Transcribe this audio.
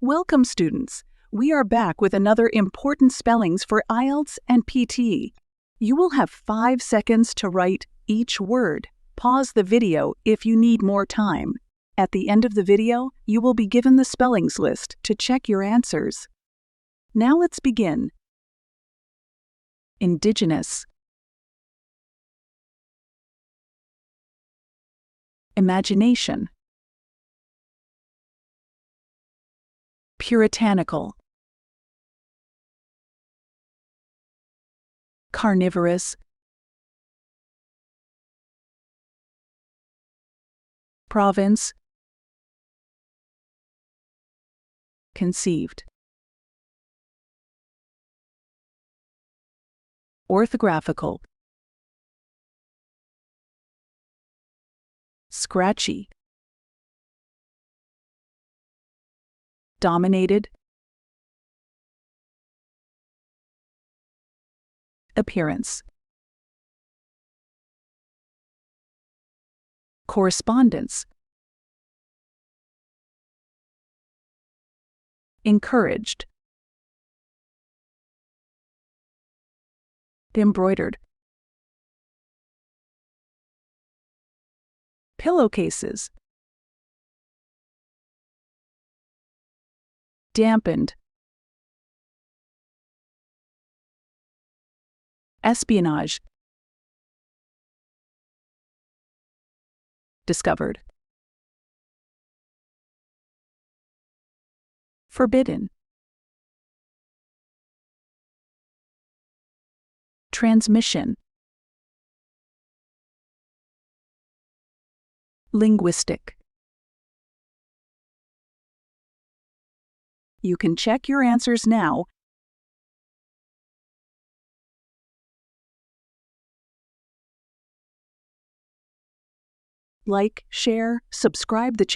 Welcome, students. We are back with another important spellings for Ielts and PT. You will have 5 seconds to write each word. Pause the video if you need more time. At the end of the video, you will be given the spellings list to check your answers. Now let's begin. Indigenous, imagination, puritanical, carnivorous, province, conceived, orthographical, scratchy, dominated, appearance, correspondence, encouraged, embroidered, pillowcases, dampened, espionage, discovered, forbidden, transmission, linguistic. You can check your answers now. Like, share, subscribe the channel.